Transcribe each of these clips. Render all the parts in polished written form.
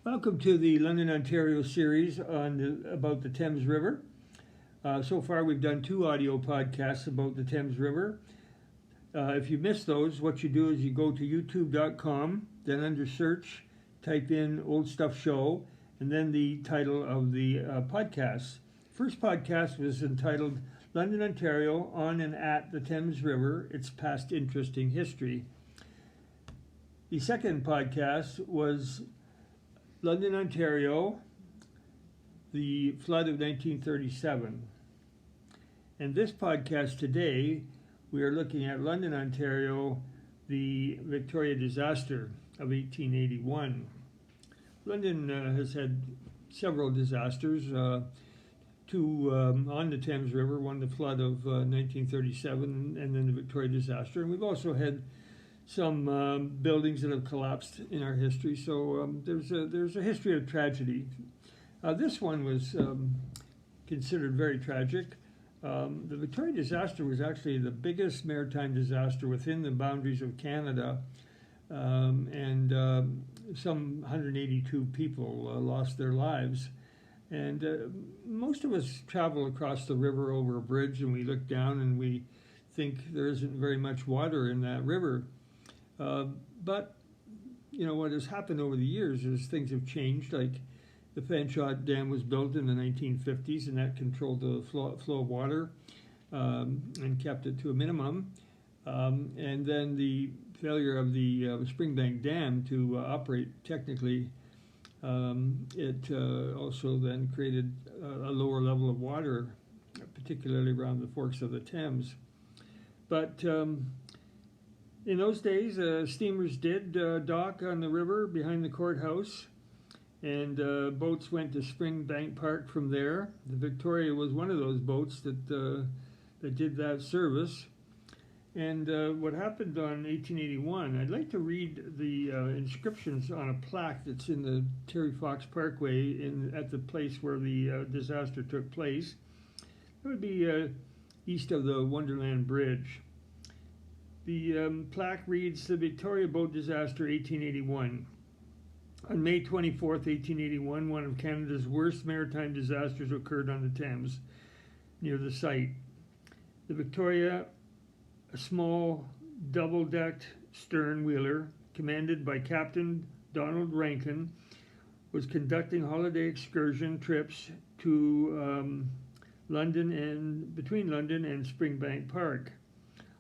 Welcome to the London, Ontario series about the Thames River. So far, we've done 2 audio podcasts about the Thames River. If you missed those, what you do is you go to youtube.com, then under search, type in Old Stuff Show, and then the title of the podcast. First podcast was entitled London, Ontario, on and at the Thames River, Its Past Interesting History. The second podcast was London, Ontario, the flood of 1937. And this podcast today, we are looking at London, Ontario, the Victoria Disaster of 1881. London has had several disasters, 2 on the Thames River, one the flood of 1937 and then the Victoria Disaster. And we've also had some buildings that have collapsed in our history, so there's a history of tragedy. This one was considered very tragic. The Victoria Disaster was actually the biggest maritime disaster within the boundaries of Canada, and some 182 people lost their lives. And most of us travel across the river over a bridge, and we look down and we think there isn't very much water in that river. But, you know, what has happened over the years is things have changed. Like the Fanshawe Dam was built in the 1950s, and that controlled the flow of water and kept it to a minimum. And then the failure of the Springbank Dam to operate technically, it also then created a lower level of water, particularly around the forks of the Thames. But in those days, steamers did dock on the river behind the courthouse, and boats went to Springbank Park from there. The Victoria was one of those boats that did that service. And what happened on 1881, I'd like to read the inscriptions on a plaque that's in the Terry Fox Parkway at the place where the disaster took place. It would be east of the Wonderland Bridge. The plaque reads, "The Victoria Boat Disaster, 1881. On May 24th, 1881, one of Canada's worst maritime disasters occurred on the Thames, near the site. The Victoria, a small double-decked stern wheeler, commanded by Captain Donald Rankin, was conducting holiday excursion trips to between London and Springbank Park.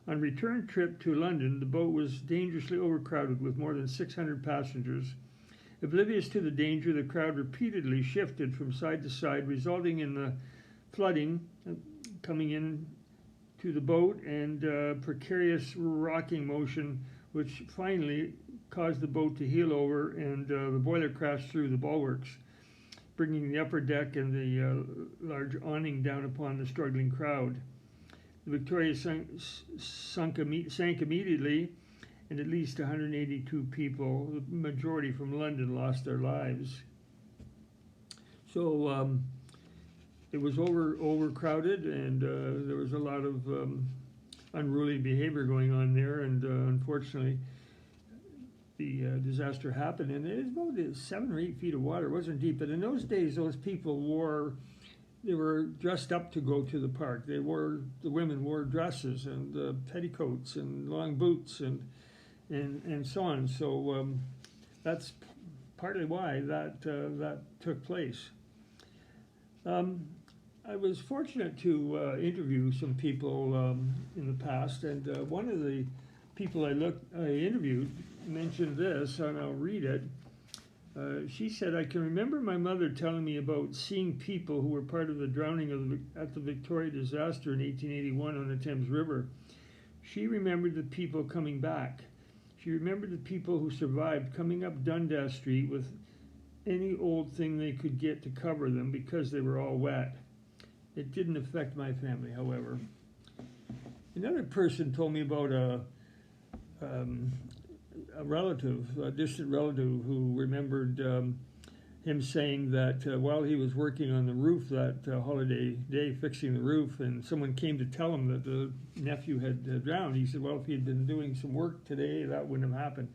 On return trip to London, the boat was dangerously overcrowded with more than 600 passengers. Oblivious to the danger, the crowd repeatedly shifted from side to side, resulting in the flooding coming in to the boat and precarious rocking motion, which finally caused the boat to heel over, and the boiler crashed through the bulwarks, bringing the upper deck and the large awning down upon the struggling crowd. The Victoria sank immediately, and at least 182 people, the majority from London, lost their lives. So it was overcrowded, and there was a lot of unruly behavior going on there, and unfortunately the disaster happened, and it was about 7 or 8 feet of water. It wasn't deep, but in those days those people they were dressed up to go to the park. The women wore dresses and petticoats and long boots and so on. So that's partly why that took place. I was fortunate to interview some people in the past, and one of the people I interviewed mentioned this, and I'll read it. She said, "I can remember my mother telling me about seeing people who were part of the drowning at the Victoria Disaster in 1881 on the Thames River. She remembered the people coming back. She remembered the people who survived coming up Dundas Street with any old thing they could get to cover them because they were all wet. It didn't affect my family, however." Another person told me about a distant relative, who remembered him saying that while he was working on the roof that holiday day, fixing the roof, and someone came to tell him that the nephew had drowned, he said, well, if he had been doing some work today, that wouldn't have happened.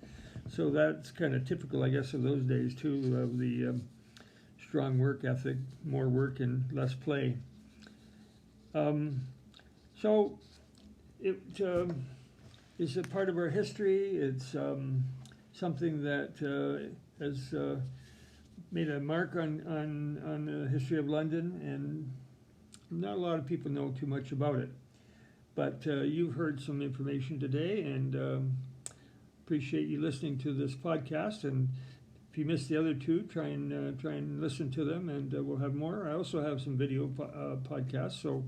So that's kind of typical, I guess, of those days too, of the strong work ethic, more work and less play. So it is a part of our history. It's something that has made a mark on the history of London, and not a lot of people know too much about it. But you've heard some information today, and appreciate you listening to this podcast. And if you missed the other two, try and listen to them, and we'll have more. I also have some video podcasts, so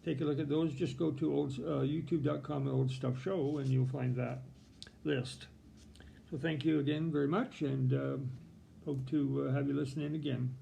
take a look at those. Just go to youtube.com, Old Stuff Show, and you'll find that list. So thank you again very much, and hope to have you listening again.